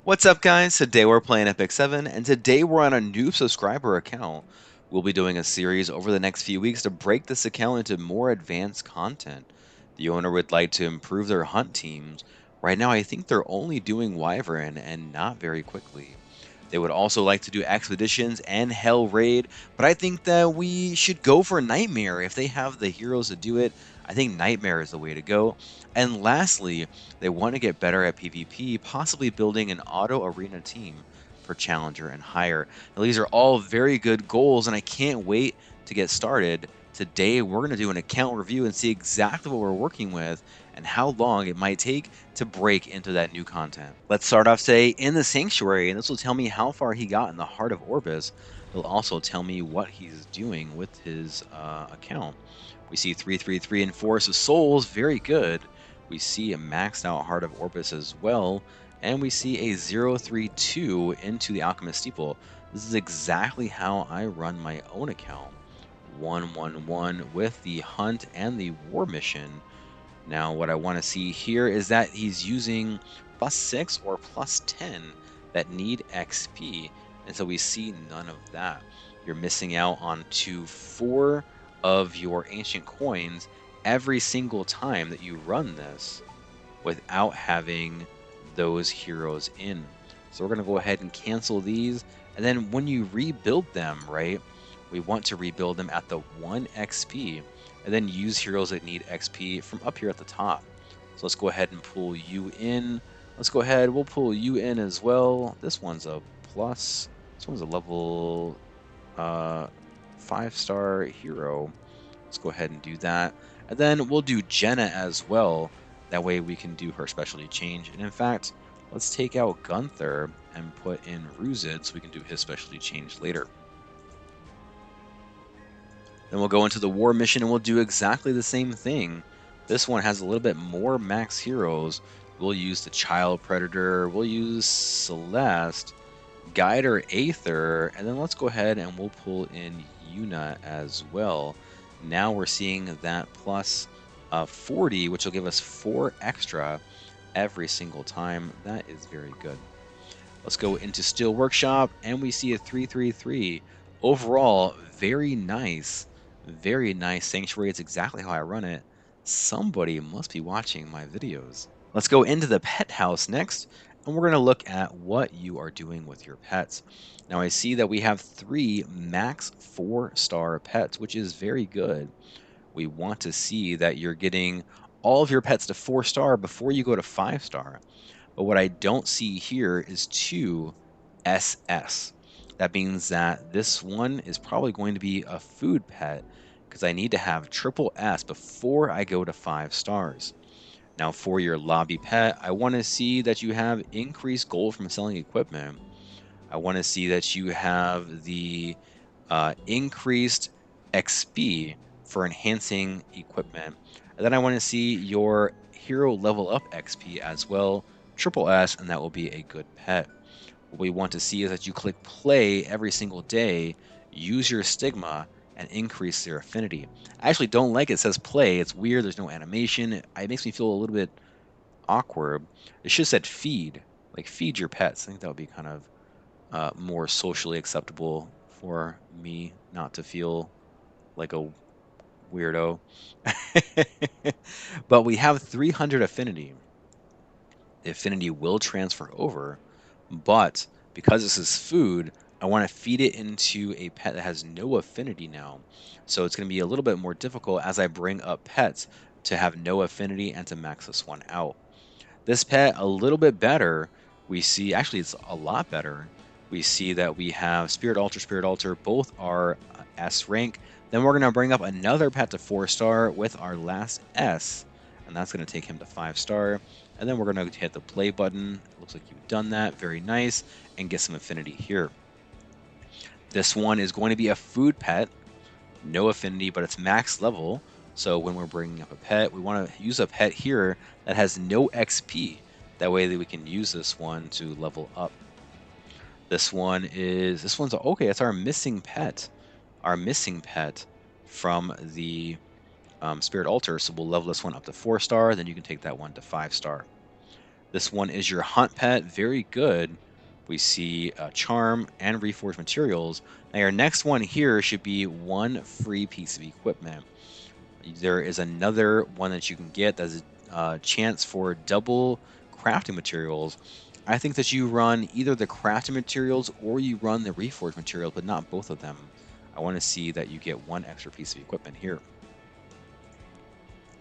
What's up, guys? Today we're playing Epic 7, and today we're on a new subscriber account. We'll be doing a series over the next few weeks to break this account into more advanced content. The owner would like to improve their hunt teams. Right now, I think they're only doing Wyvern and not very quickly. They would also like to do expeditions and Hell Raid, but I think that we should go for Nightmare if they have the heroes to do it. I think Nightmare is the way to go. And lastly, they want to get better at PvP, possibly building an auto arena team for Challenger and higher. Now, these are all very good goals, and I can't wait to get started. Today, we're going to do an account review and see exactly what we're working with and how long it might take to break into that new content. Let's start off, say, in the Sanctuary, and this will tell me how far he got in the Heart of Orbis. It'll also tell me what he's doing with his account. We see 333 and Force of Souls, very good. We see a maxed out Heart of Orbis as well, and we see a 032 into the Alchemist Steeple. This is exactly how I run my own account. 111 with the Hunt and the War Mission. Now, what I want to see here is that he's using +6 or +10 that need XP, and so we see none of that. You're missing out on 4 of your ancient coins every single time that you run this without having those heroes in. So we're going to go ahead and cancel these. And then when you rebuild them, right, we want to rebuild them at the 1 XP and then use heroes that need XP from up here at the top. So let's go ahead and pull you in. Let's go ahead, we'll pull you in as well. This one's a plus. This one's a level 5-star hero. Let's go ahead and do that. And then we'll do Jenna as well. That way we can do her specialty change. And in fact, let's take out Gunther and put in Ruzid so we can do his specialty change later. Then we'll go into the war mission and we'll do exactly the same thing. This one has a little bit more max heroes. We'll use the Child Predator, we'll use Celeste, Guider Aether, and then let's go ahead and we'll pull in Yuna as well. Now we're seeing that plus 40, which will give us 4 extra every single time. That is very good. Let's go into Steel Workshop, and we see a 333. Overall, very nice. Very nice Sanctuary. It's exactly how I run it. Somebody must be watching my videos. Let's go into the pet house next, and we're going to look at what you are doing with your pets. Now, I see that we have 3 max 4-star pets, which is very good. We want to see that you're getting all of your pets to 4-star before you go to 5-star. But what I don't see here is 2 SS. That means that this one is probably going to be a food pet because I need to have triple S before I go to 5 stars. Now, for your lobby pet, I want to see that you have increased gold from selling equipment. I want to see that you have the increased XP for enhancing equipment. And then I want to see your hero level up XP as well, triple S, and that will be a good pet. What we want to see is that you click play every single day, use your stigma, and increase their affinity. I actually don't like it says play. It's weird. There's no animation. It makes me feel a little bit awkward. It should have said feed, like feed your pets. I think that would be kind of more socially acceptable for me not to feel like a weirdo. But we have 300 affinity. The affinity will transfer over, but because this is food, I want to feed it into a pet that has no affinity now. So it's going to be a little bit more difficult as I bring up pets to have no affinity and to max this one out. This pet, a little bit better. We see, actually, it's a lot better. We see that we have Spirit Altar, both are S rank. Then we're going to bring up another pet to 4-star with our last S, and that's going to take him to 5-star. And then we're going to hit the play button. It looks like you've done that. Very nice. And get some affinity here. This one is going to be a food pet. No affinity, but it's max level. So when we're bringing up a pet, we want to use a pet here that has no XP. That way that we can use this one to level up. This one's okay. It's our missing pet. Our missing pet from the Spirit Altar. So we'll level this one up to 4-star. Then you can take that one to 5-star. This one is your hunt pet. Very good. We see charm and reforged materials. Now your next one here should be one free piece of equipment. There is another one that you can get that's a chance for double crafting materials. I think that you run either the crafting materials or you run the reforged materials, but not both of them. I want to see that you get one extra piece of equipment here.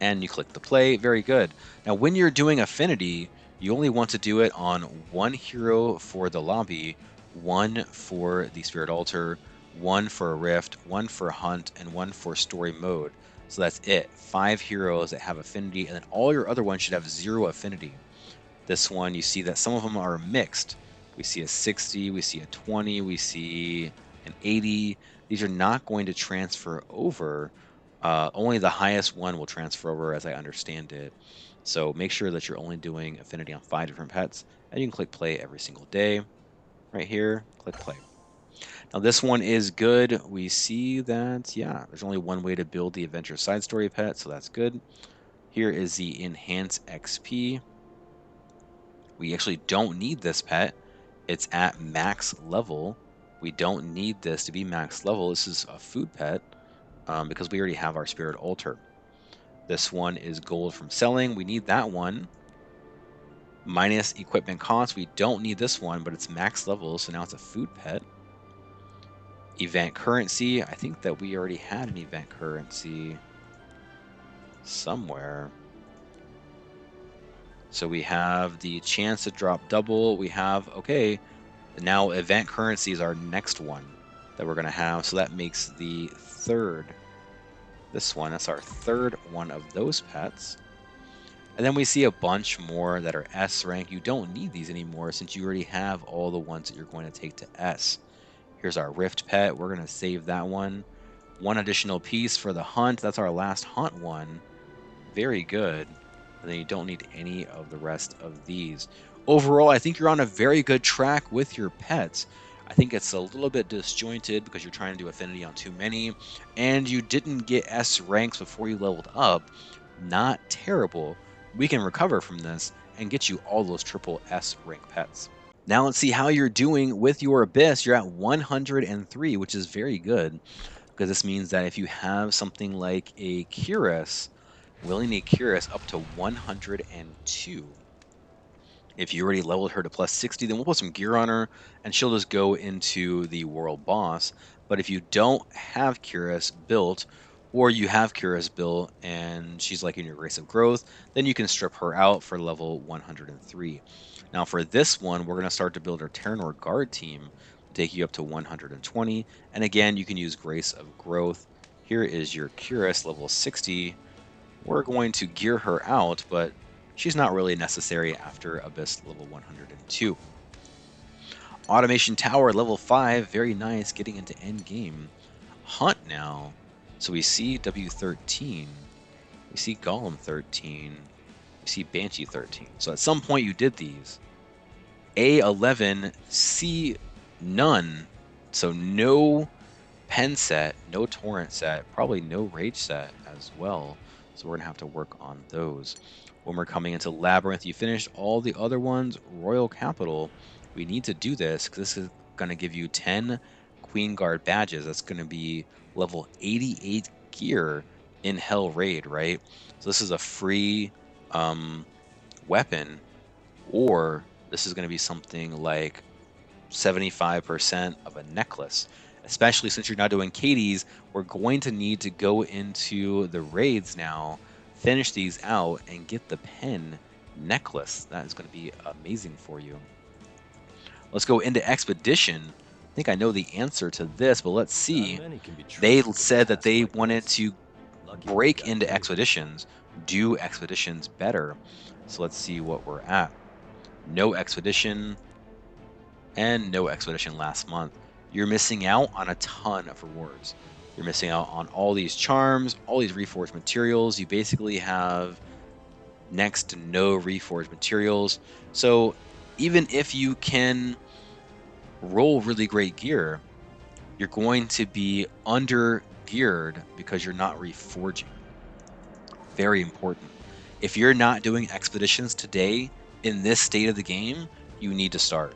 And you click the play. Very good. Now, when you're doing affinity, you only want to do it on one hero for the lobby, one for the spirit altar, one for a rift, one for hunt, and one for story mode. So that's it. 5 heroes that have affinity, and then all your other ones should have 0 affinity. This one, you see that some of them are mixed. We see a 60, we see a 20, we see an 80. These are not going to transfer over. Only the highest one will transfer over, as I understand it. So make sure that you're only doing affinity on 5 different pets, and you can click play every single day. Right here, click play. Now this one is good. We see that, yeah, there's only one way to build the adventure side story pet, so that's good. Here is the enhance XP. We actually don't need this pet. It's at max level. We don't need this to be max level. This is a food pet because we already have our spirit altar. This one is gold from selling. We need that one. Minus equipment cost. We don't need this one, but it's max level, so now it's a food pet. Event currency. I think that we already had an event currency somewhere. So we have the chance to drop double. We have, okay, now event currency is our next one that we're going to have. So that makes the third. This one, that's our third one of those pets. And then we see a bunch more that are S rank. You don't need these anymore since you already have all the ones that you're going to take to S. Here's our Rift pet. We're going to save that one. One additional piece for the hunt. That's our last hunt one. Very good. And then you don't need any of the rest of these. Overall, I think you're on a very good track with your pets. I think it's a little bit disjointed because you're trying to do affinity on too many, and you didn't get S ranks before you leveled up. Not terrible. We can recover from this and get you all those triple S rank pets. Now let's see how you're doing with your Abyss. You're at 103, which is very good because this means that if you have something like a Curious, we only need Curious up to 102. If you already leveled her to plus 60, then we'll put some gear on her and she'll just go into the world boss. But if you don't have Curious built, or you have Curious built and she's like in your Grace of Growth, then you can strip her out for level 103. Now for this one, we're going to start to build our Terranor Guard team, take you up to 120. And again, you can use Grace of Growth. Here is your Curious level 60. We're going to gear her out, but she's not really necessary after Abyss level 102. Automation Tower level 5, very nice, getting into end game. Hunt now. So we see W13, we see Golem 13, we see Banshee 13. So at some point you did these. A11, C none. So no pen set, no torrent set, probably no rage set as well. So we're going to have to work on those. When we're coming into Labyrinth, you finished all the other ones. Royal Capital, we need to do this because this is going to give you 10 Queen Guard badges. That's going to be level 88 gear in Hell Raid, right? So this is a free weapon, or this is going to be something like 75% of a necklace. Especially since you're not doing Katie's, we're going to need to go into the raids now, finish these out, and get the pen necklace. That is going to be amazing for you. Let's go into Expedition. I think I know the answer to this, but let's see. They said that they wanted to break into Expeditions, do Expeditions better. So let's see what we're at. No Expedition, and no Expedition last month. You're missing out on a ton of rewards. You're missing out on all these charms, all these reforged materials. You basically have next to no reforged materials. So even if you can roll really great gear, you're going to be under geared because you're not reforging. Very important. If you're not doing expeditions today, in this state of the game, you need to start.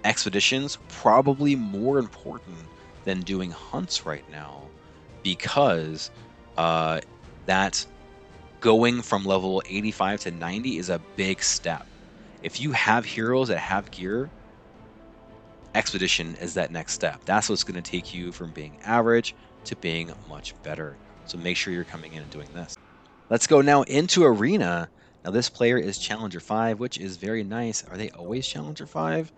Expeditions, probably more important than doing hunts right now, because uh, that going from level 85 to 90 is a big step. If you have heroes that have gear, Expedition is that next step. That's what's going to take you from being average to being much better. So make sure you're coming in and doing this. Let's go now into Arena. Now this player is Challenger 5, which is very nice. Are they always Challenger 5?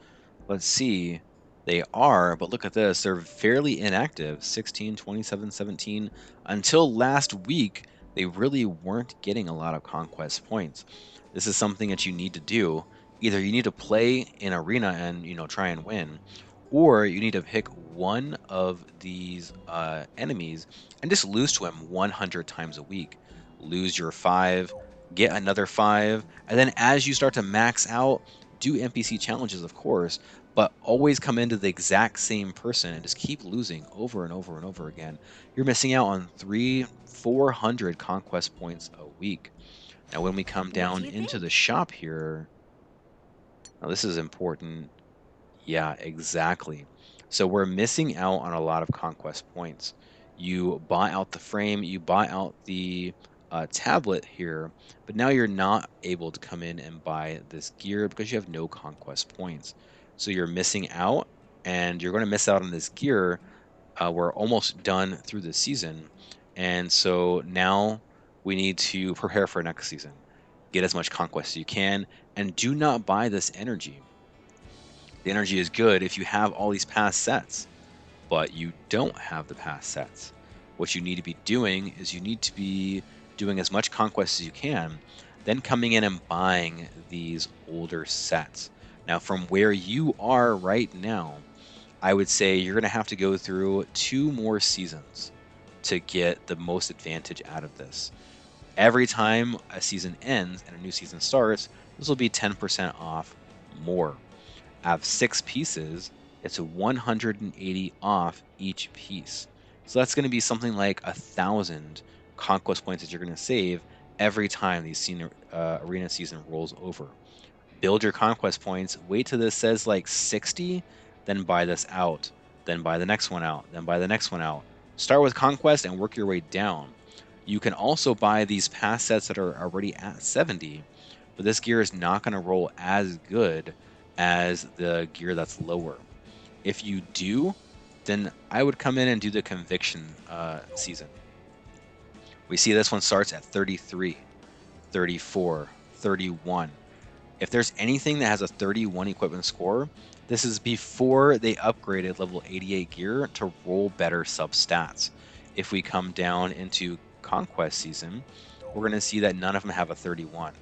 Let's see. They are, but look at this. They're fairly inactive. 16, 27, 17. Until last week, they really weren't getting a lot of conquest points. This is something that you need to do. Either you need to play in Arena and try and win, or you need to pick one of these enemies and just lose to him 100 times a week. Lose your 5, get another 5, and then as you start to max out, do NPC challenges, of course, but always come into the exact same person and just keep losing over and over and over again. You're missing out on 400 conquest points a week. Now, when we come What do down you into think? the shop here, now this is important. Yeah, exactly. So we're missing out on a lot of conquest points. You buy out the frame, you buy out the tablet here, but now you're not able to come in and buy this gear because you have no conquest points. So you're missing out, and you're going to miss out on this gear. We're almost done through the season, and so now we need to prepare for next season. Get as much conquest as you can, and do not buy this energy. The energy is good if you have all these past sets, but you don't have the past sets. What you need to be doing is you need to be doing as much conquest as you can, then coming in and buying these older sets. Now, from where you are right now, I would say you're going to have to go through 2 more seasons to get the most advantage out of this. Every time a season ends and a new season starts, this will be 10% off more. Have 6 pieces, it's a 180 off each piece. So that's going to be something like 1,000 conquest points that you're going to save every time these arena season rolls over. Build your conquest points, wait till this says like 60, then buy this out, then buy the next one out, then buy the next one out. Start with conquest and work your way down. You can also buy these past sets that are already at 70, but this gear is not going to roll as good as the gear that's lower. If you do, then I would come in and do the conviction season. We see this one starts at 33, 34, 31. If there's anything that has a 31 equipment score, this is before they upgraded level 88 gear to roll better sub stats. If we come down into Conquest season, we're going to see that none of them have a 31.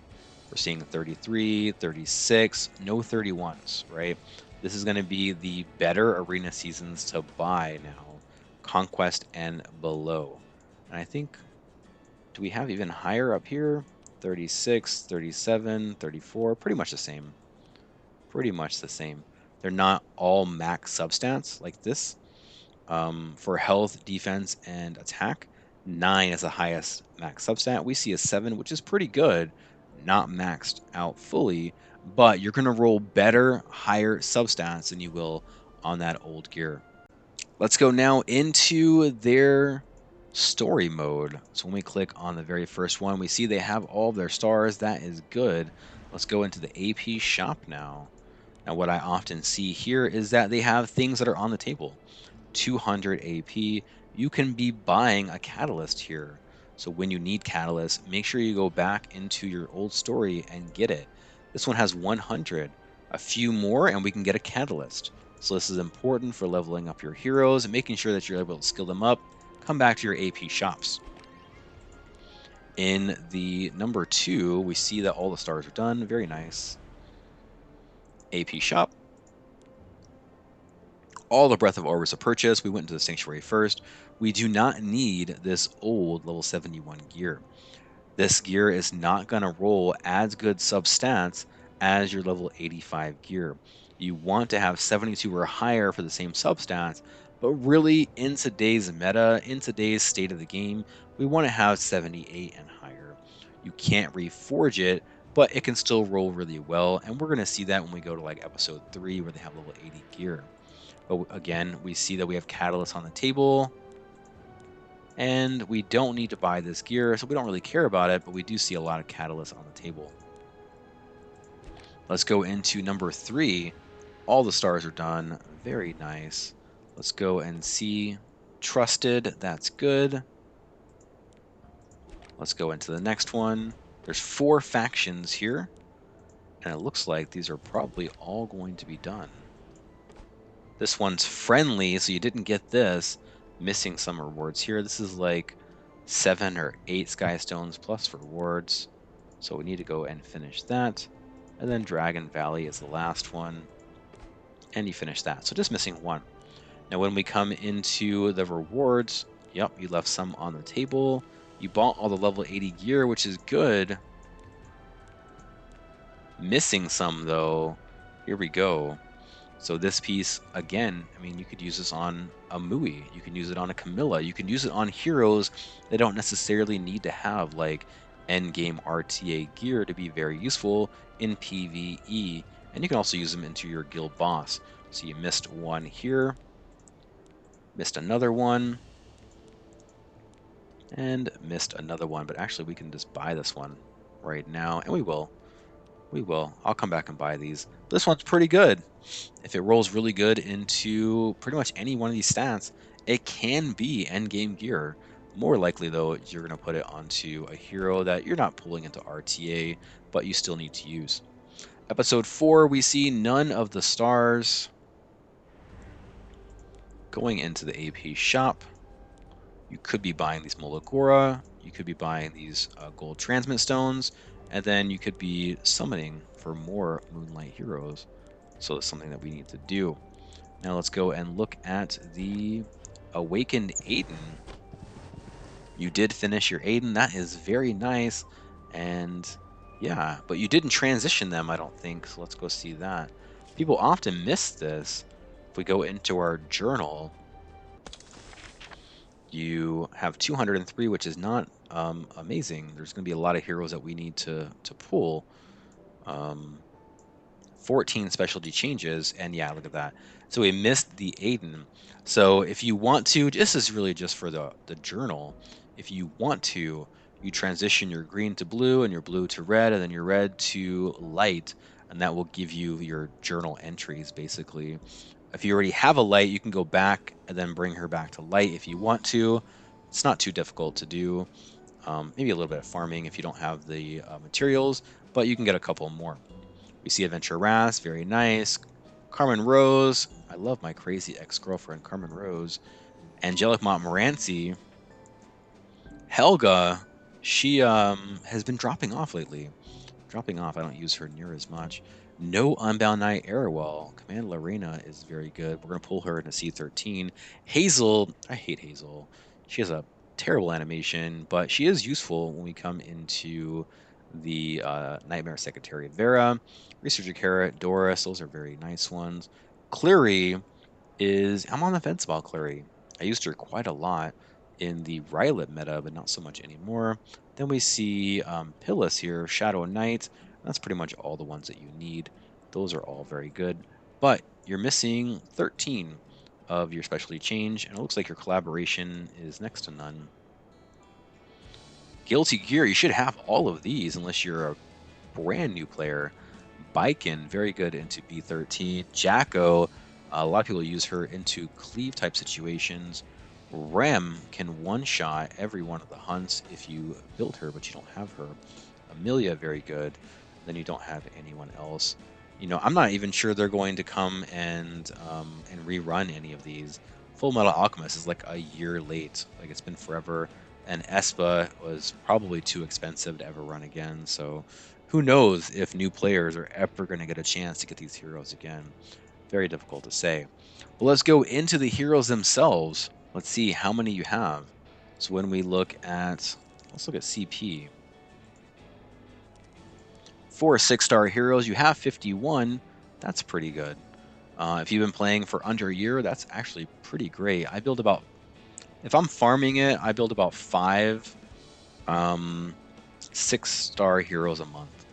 We're seeing 33, 36, no 31s, right? This is going to be the better arena seasons to buy now, Conquest and below. And I think, do we have even higher up here? 36, 37, 34, pretty much the same. Pretty much the same. They're not all max substats like this. For health, defense, and attack, 9 is the highest max substat. We see a 7, which is pretty good, not maxed out fully, but you're going to roll better, higher substats than you will on that old gear. Let's go now into their story mode. So when we click on the very first one, we see they have all of their stars. That is good. Let's go into the AP shop now. Now, what I often see here is that they have things that are on the table. 200 AP, you can be buying a catalyst here. So when you need catalyst, make sure you go back into your old story and get it. This one has 100. A few more and we can get a catalyst. So this is important for leveling up your heroes and making sure that you're able to skill them up. Come back to your AP shops. In the number 2, we see that all the stars are done. Very nice. AP shop. All the Breath of Orbis are purchased. We went into the Sanctuary first. We do not need this old level 71 gear. This gear is not going to roll as good substats as your level 85 gear. You want to have 72 or higher for the same substats, but really in today's meta, in today's state of the game, we want to have 78 and higher. You can't reforge it but it can still roll really well. And we're going to see that when we go to like episode 3 where they have level 80 gear. But again, we see that we have Catalyst on the table. And we don't need to buy this gear, so we don't really care about it, but we do see a lot of Catalyst on the table. Let's go into number 3. All the stars are done. Very nice. Let's go and see. Trusted, that's good. Let's go into the next one. There's 4 factions here, and it looks like these are probably all going to be done. This one's friendly, so you didn't get this. Missing some rewards here. This is like 7 or 8 Sky Stones plus rewards. So we need to go and finish that. And then Dragon Valley is the last one. And you finish that. So just missing 1. Now when we come into the rewards, yep, you left some on the table. You bought all the level 80 gear, which is good. Missing some though. Here we go. So this piece, again, I mean, you could use this on a Mui, you can use it on a Camilla, you can use it on heroes that don't necessarily need to have like endgame RTA gear to be very useful in PvE, and you can also use them into your guild boss. So you missed 1 here, missed another one, and missed another one, but actually we can just buy this one right now, and we will. We will. I'll come back and buy these. This one's pretty good. If it rolls really good into pretty much any one of these stats, it can be endgame gear. More likely, though, you're going to put it onto a hero that you're not pulling into RTA, but you still need to use. Episode 4, we see none of the stars. Going into the AP shop, you could be buying these Molagora, you could be buying these gold transmit stones, and then you could be summoning for more Moonlight heroes. So that's something that we need to do. Now let's go and look at the Awakened Aiden. You did finish your Aiden. That is very nice. And yeah, but you didn't transition them, I don't think. So let's go see that. People often miss this. If we go into our journal, you have 203, which is not amazing. There's going to be a lot of heroes that we need to pull. 14 specialty changes, and yeah, look at that. So we missed the Aiden. So if you want to, this is really just for the journal. If you want to, you transition your green to blue and your blue to red and then your red to light, and that will give you your journal entries basically. If you already have a light, you can go back and then bring her back to light if you want to. It's not too difficult to do. Maybe a little bit of farming if you don't have the materials, but you can get a couple more. We see Adventure Ras, very nice. Carmen Rose, I love my crazy ex-girlfriend, Carmen Rose. Angelic Montmorency. Helga, she has been dropping off lately. Dropping off, I don't use her near as much. No Unbound Knight Arowell. Command Lorena is very good. We're going to pull her into C13. Hazel, I hate Hazel. She has a terrible animation, but she is useful when we come into the Nightmare Secretary Vera. Researcher Carrot, Doris, those are very nice ones. Cleary is, I'm on the fence about Cleary. I used her quite a lot in the Rylet meta, but not so much anymore. Then we see Pillis here, Shadow Knight. That's pretty much all the ones that you need. Those are all very good. But you're missing 13 of your specialty change, and it looks like your collaboration is next to none. Guilty Gear, you should have all of these unless you're a brand new player. Biken, very good into B13. Jacko, a lot of people use her into cleave type situations. Rem can one-shot every one of the hunts if you build her, but you don't have her. Amelia, very good. Then you don't have anyone else. You know, I'm not even sure they're going to come and rerun any of these. Full Metal Alchemist is like a year late. Like it's been forever. And Espa was probably too expensive to ever run again. So who knows if new players are ever going to get a chance to get these heroes again. Very difficult to say. Well, let's go into the heroes themselves. Let's see how many you have. So when we look at, let's look at CP. For 6-star heroes, you have 51. That's pretty good. If you've been playing for under a year, that's actually pretty great. I build about, if I'm farming it, I build about 5 6-star heroes a month.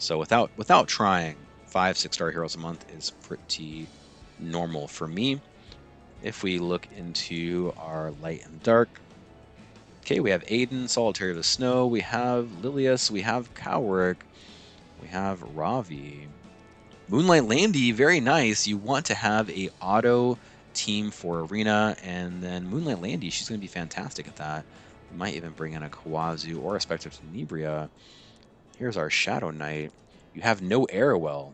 So without trying, 5 6-star heroes a month is pretty normal for me. If we look into our light and dark, okay, we have Aiden, Solitary of the Snow, we have Lilius, we have Cowrick, we have Ravi. Moonlight Landy, very nice. You want to have a auto team for Arena, and then Moonlight Landy, she's going to be fantastic at that. We might even bring in a Kawazu or a Spectre Tenebria. Here's our Shadow Knight. You have no Arrowell.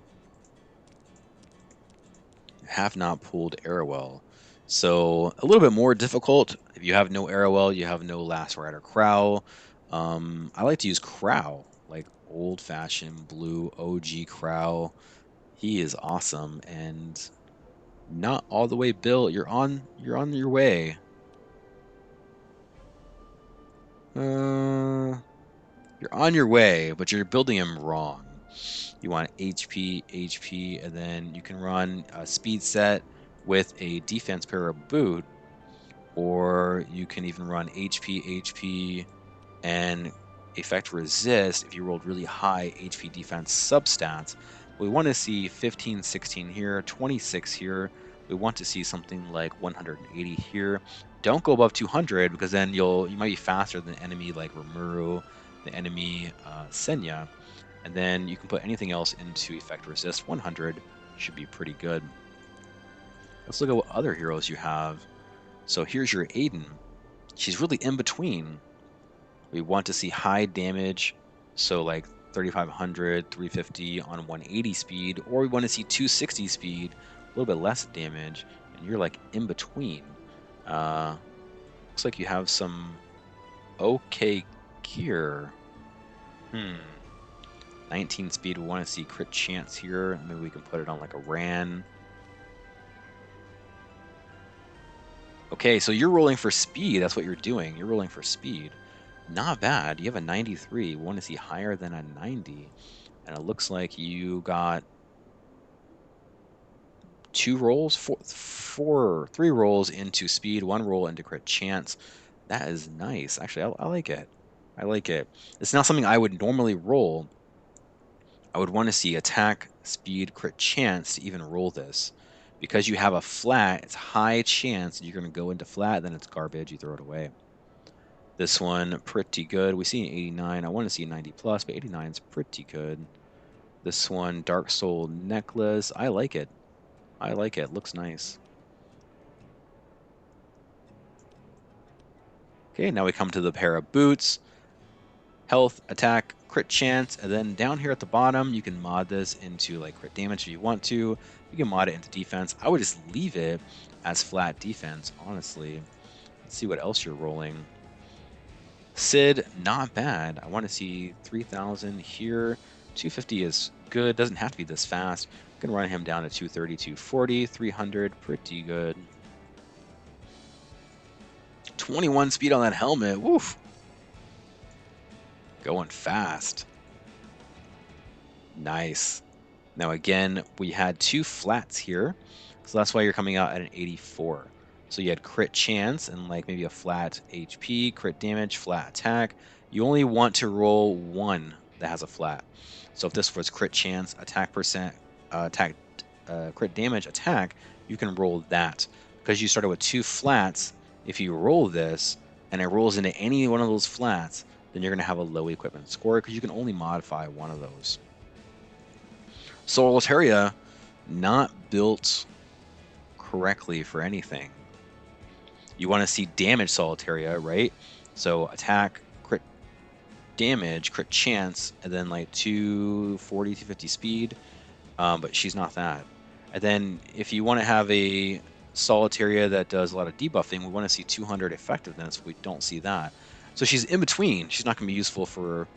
Have not pulled Arrowell. So a little bit more difficult. If you have no Arrowell, you have no Last Rider Crow. I like to use Crow, like old-fashioned blue OG Crow. He is awesome and not all the way built. You're on your way. You're on your way, but you're building him wrong. You want HP, HP, and then you can run a speed set with a defense para boot, or you can even run HP, HP, and effect resist if you rolled really high HP defense substats. We want to see 15, 16 here, 26 here. We want to see something like 180 here. Don't go above 200 because then you might be faster than the enemy like Rimuru, the enemy Senya, and then you can put anything else into effect resist. 100 should be pretty good. Let's look at what other heroes you have. So here's your Aiden. She's really in between. We want to see high damage, so like 3500, 350 on 180 speed, or we want to see 260 speed, a little bit less damage, and you're like in between. Looks like you have some okay gear. 19 speed, we want to see crit chance here. Maybe we can put it on like a Ran. Okay, so you're rolling for speed. That's what you're doing. You're rolling for speed. Not bad. You have a 93. We want to see higher than a 90. And it looks like you got 2 rolls, 3 rolls into speed, 1 roll into crit chance. That is nice. Actually, I like it. I like it. It's not something I would normally roll. I would want to see attack, speed, crit chance to even roll this. Because you have a flat, it's high chance you're going to go into flat, then it's garbage, you throw it away. This one, pretty good. We see an 89. I want to see a 90 plus, but 89 is pretty good. This one, Dark Soul Necklace. I like it. I like it. Looks nice. Okay, now we come to the pair of boots. Health, attack, crit chance, and then down here at the bottom, you can mod this into like crit damage if you want to. You can mod it into defense. I would just leave it as flat defense, honestly. Let's see what else you're rolling. Sid, not bad. I want to see 3,000 here. 250 is good. Doesn't have to be this fast. I can run him down to 230, 240, 300. Pretty good. 21 speed on that helmet. Woof. Going fast. Nice. Now again, we had 2 flats here. So that's why you're coming out at an 84. So you had crit chance and like maybe a flat HP, crit damage, flat attack. You only want to roll 1 that has a flat. So if this was crit chance, attack percent, crit damage, attack, you can roll that. Because you started with 2 flats, if you roll this and it rolls into any one of those flats, then you're going to have a low equipment score because you can only modify one of those. Solitaria, not built correctly for anything. You want to see damage Solitaria, right? So attack, crit damage, crit chance, and then like 240, 250 speed. But she's not that. And then if you want to have a Solitaria that does a lot of debuffing, we want to see 200 effectiveness. We don't see that. So she's in between. She's not going to be useful for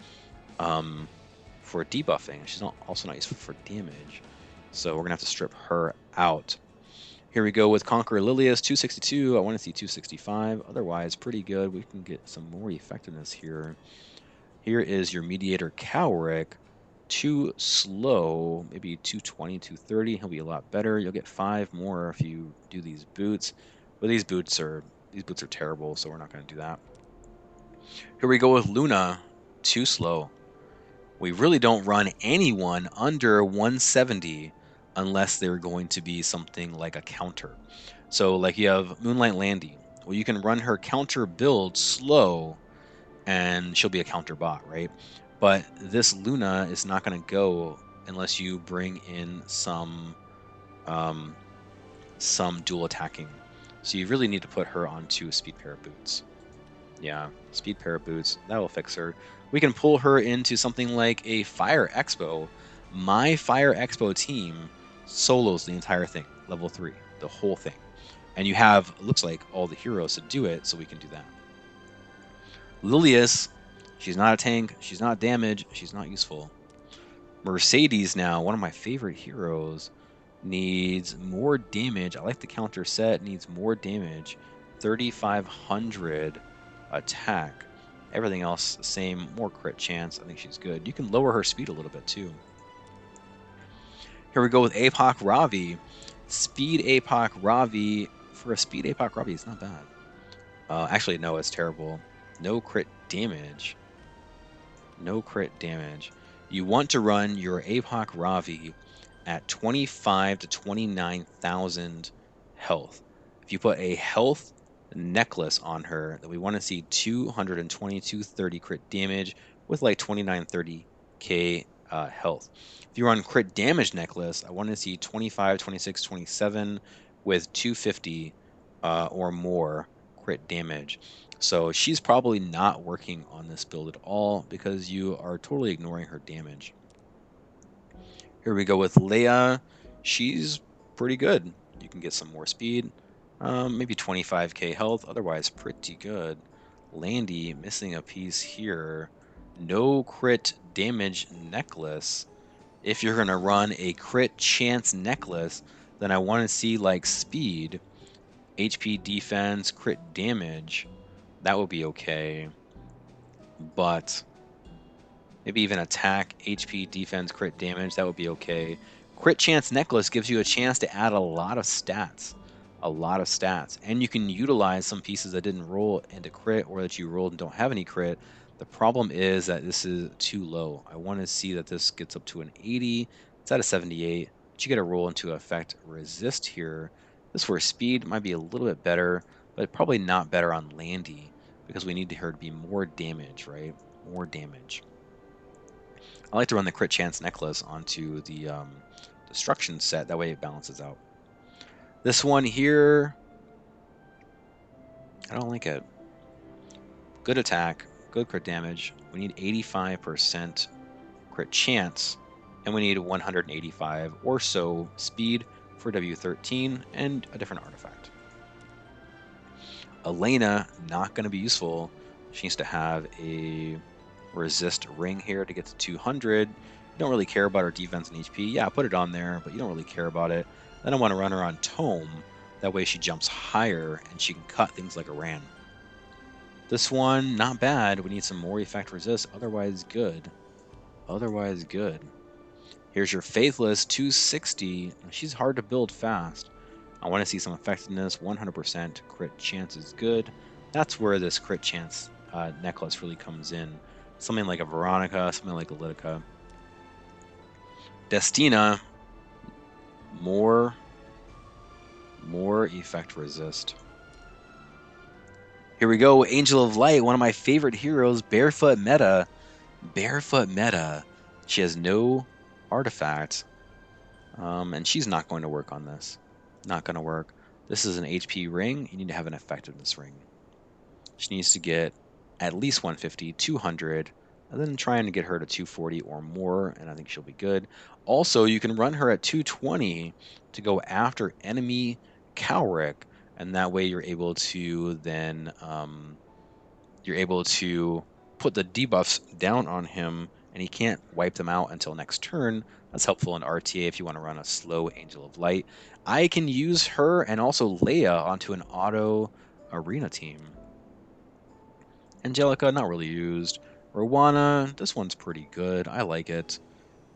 debuffing. She's also not useful for damage. So we're going to have to strip her out. Here we go with Conqueror Lilius, 262. I want to see 265. Otherwise, pretty good. We can get some more effectiveness here. Here is your Mediator Cowrick. Too slow, maybe 220, 230. He'll be a lot better. You'll get 5 more if you do these boots. But these boots are terrible, so we're not going to do that. Here we go with Luna. Too slow. We really don't run anyone under 170 unless they're going to be something like a counter. So like you have Moonlight Landy. Well, you can run her counter build slow and she'll be a counter bot, right? But this Luna is not going to go unless you bring in um, some dual attacking. So you really need to put her onto a speed pair of boots. Yeah, speed pair of boots. That will fix her. We can pull her into something like a Fire Expo. My Fire Expo team solos the entire thing, level 3, the whole thing. And you have, looks like, all the heroes to do it, so we can do that. Lilius, she's not a tank, she's not damage, she's not useful. Mercedes now, one of my favorite heroes, needs more damage. I like the counter set, needs more damage. 3,500 attack. Everything else the same, more crit chance. I think she's good. You can lower her speed a little bit too. Here we go with Apoc Ravi. Speed Apoc Ravi. For a speed Apoc Ravi, it's not bad. Actually, no, it's terrible. No crit damage. No crit damage. You want to run your Apoc Ravi at 25 to 29,000 health. If you put a health necklace on her, that we want to see 222.30 crit damage with like 29.30k health. If you run crit damage necklace, I want to see 25, 26, 27 with 250 or more crit damage. So she's probably not working on this build at all because you are totally ignoring her damage. Here we go with Leia. She's pretty good. You can get some more speed, maybe 25k health, otherwise pretty good. Landy missing a piece here. No crit damage necklace. If you're going to run a crit chance necklace, then I want to see like speed, HP defense, crit damage. That would be okay. But maybe even attack, HP, defense, crit damage, that would be okay. Crit chance necklace gives you a chance to add a lot of stats. A lot of stats. And you can utilize some pieces that didn't roll into crit or that you rolled and don't have any crit. The problem is that this is too low. I want to see that this gets up to an 80. It's at a 78. But you get a roll into effect resist here. This for speed might be a little bit better, but probably not better on Landy because we need her to be more damage, right? More damage. I like to run the crit chance necklace onto the destruction set. That way it balances out. This one here, I don't like it. Good attack, good crit damage. We need 85% crit chance, and we need 185 or so speed for W13 and a different artifact. Elena, not going to be useful. She needs to have a resist ring here to get to 200. You don't really care about her defense and HP. Yeah, put it on there, but you don't really care about it. Then I want to run her on Tome. That way she jumps higher and she can cut things like a Ran. This one, not bad. We need some more effect resist. Otherwise, good. Otherwise, good. Here's your Faithless 260. She's hard to build fast. I want to see some effectiveness. 100% crit chance is good. That's where this crit chance necklace really comes in. Something like a Veronica, something like a Litica. Destina, more effect resist. Here we go, Angel of Light, one of my favorite heroes, Barefoot Meta. Barefoot Meta. She has no artifact, and she's not going to work on this. Not going to work. This is an HP ring. You need to have an effectiveness ring. She needs to get at least 150, 200, and then trying to get her to 240 or more, and I think she'll be good. Also, you can run her at 220 to go after enemy Cowrick, and that way you're able to then put the debuffs down on him, and he can't wipe them out until next turn. That's helpful in RTA if you want to run a slow Angel of Light. I can use her and also Leia onto an auto arena team. Angelica, not really used. Rowana, this one's pretty good. I like it.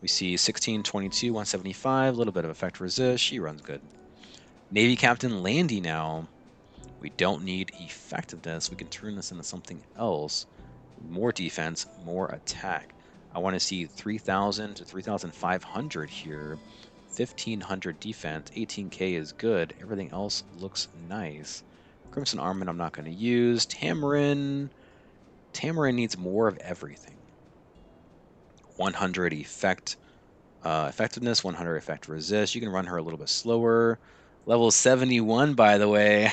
We see 16, 22, 175, a little bit of effect resist. She runs good. Navy Captain Landy now. We don't need effectiveness. We can turn this into something else. More defense, more attack. I want to see 3,000 to 3,500 here. 1,500 defense, 18k is good. Everything else looks nice. Crimson Armament I'm not going to use. Tamarin needs more of everything. 100 effectiveness, 100 effect resist. You can run her a little bit slower. Level 71, by the way.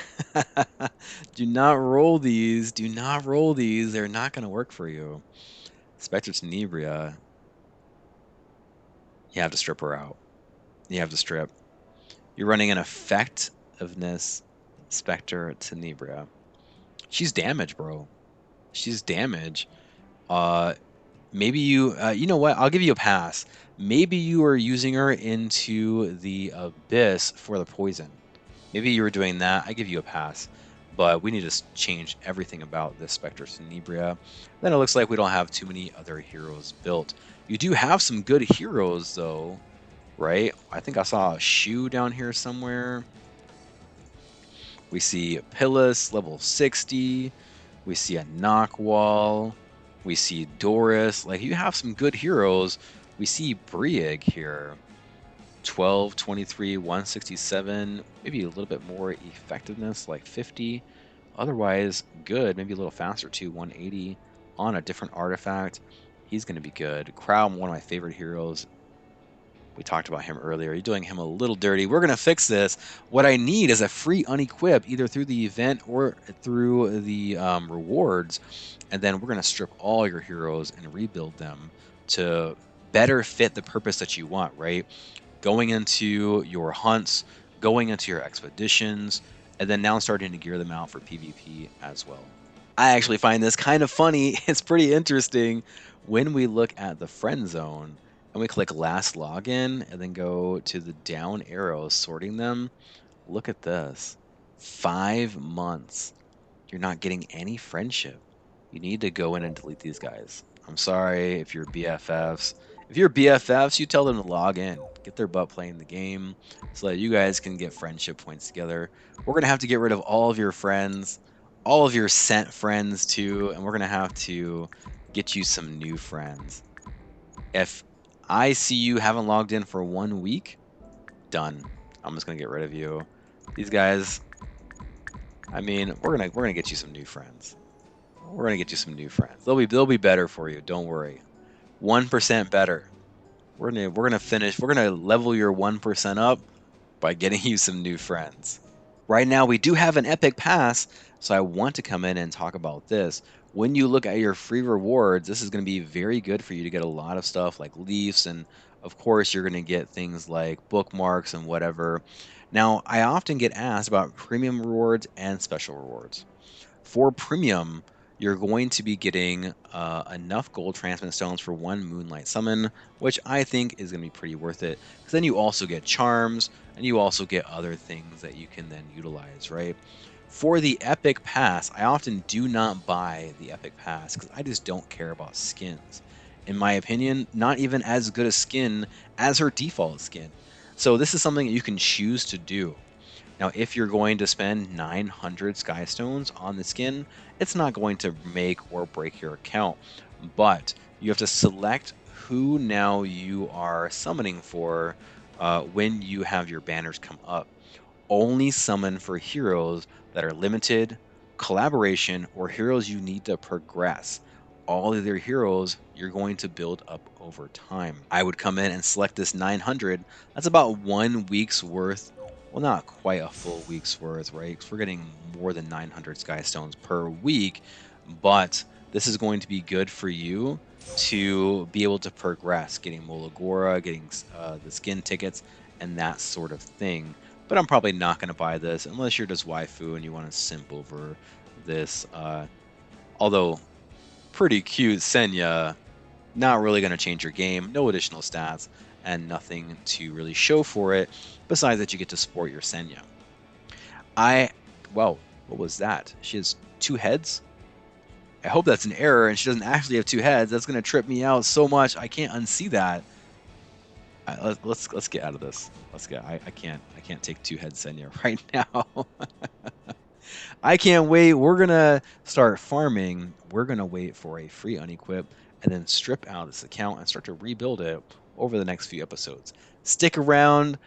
Do not roll these. Do not roll these. They're not going to work for you. Spectre Tenebria. You have to strip her out. You have to strip. You're running an effectiveness Spectre Tenebria. She's damage, bro. She's damage. Maybe you know what? I'll give you a pass. Maybe you are using her into the abyss for the poison. Maybe you were doing that. I give you a pass. But we need to change everything about this Spectre Tenebria. Then it looks like we don't have too many other heroes built. You do have some good heroes, though, right? I think I saw a Shu down here somewhere. We see Pillis, level 60. We see a Knockwall. We see Doris. Like, you have some good heroes. We see Brieg here. 12, 23, 167. Maybe a little bit more effectiveness, like 50. Otherwise, good. Maybe a little faster, too. 180 on a different artifact. He's going to be good. Crown, one of my favorite heroes. We talked about him earlier. You're doing him a little dirty. We're going to fix this. What I need is a free unequip, either through the event or through the rewards. And then we're going to strip all your heroes and rebuild them to better fit the purpose that you want, right? Going into your hunts, going into your expeditions, and then now starting to gear them out for PvP as well. I actually find this kind of funny. It's pretty interesting when we look at the friend zone and we click last login and then go to the down arrows sorting them. Look at this. 5 months. You're not getting any friendship. You need to go in and delete these guys. I'm sorry if you're BFFs. If you're BFFs, you tell them to log in, get their butt playing the game so that you guys can get friendship points together. We're going to have to get rid of all of your friends, all of your sent friends too, and we're going to have to get you some new friends. If I see you haven't logged in for 1 week, done. I'm just going to get rid of you. These guys, I mean, we're going to get you some new friends. We're gonna get you some new friends. They'll be better for you. Don't worry. 1% better. We're gonna finish. We're gonna level your 1% up by getting you some new friends. Right now we do have an epic pass, so I want to come in and talk about this. When you look at your free rewards, this is gonna be very good for you to get a lot of stuff like leaves, and of course you're gonna get things like bookmarks and whatever. Now I often get asked about premium rewards and special rewards. For premium, you're going to be getting enough gold transmit stones for 1 moonlight summon, which I think is going to be pretty worth it. Because then you also get charms, and you also get other things that you can then utilize, right? For the epic pass, I often do not buy the epic pass because I just don't care about skins. In my opinion, not even as good a skin as her default skin. So this is something that you can choose to do. Now, if you're going to spend 900 Skystones on the skin, it's not going to make or break your account, but you have to select who now you are summoning for when you have your banners come up. Only summon for heroes that are limited, collaboration, or heroes you need to progress. All of their heroes you're going to build up over time. I would come in and select this 900. That's about 1 week's worth. Well, not quite a full week's worth, right? Because we're getting more than 900 Skystones per week, but this is going to be good for you to be able to progress, getting Molagora, getting the skin tickets, and that sort of thing. But I'm probably not going to buy this unless you're just waifu and you want to simp over this. Although, pretty cute Senya, not really going to change your game, no additional stats, and nothing to really show for it, besides that you get to sport your Senya. Well, what was that? She has 2 heads? I hope that's an error and she doesn't actually have 2 heads. That's going to trip me out so much. I can't unsee that. Let's get out of this. I can't take 2 head Senya right now. I can't wait. We're gonna start farming. We're gonna wait for a free unequip, and then strip out this account and start to rebuild it over the next few episodes. Stick around,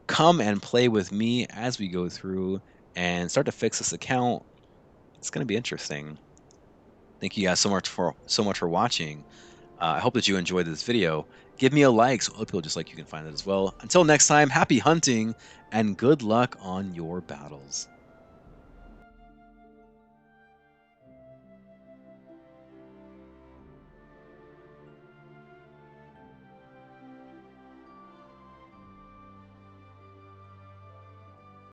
come and play with me as we go through and start to fix this account. It's going to be interesting. Thank you guys so much for watching. I hope that you enjoyed this video. Give me a like so other people just like you can find it as well. Until next time, happy hunting and good luck on your battles.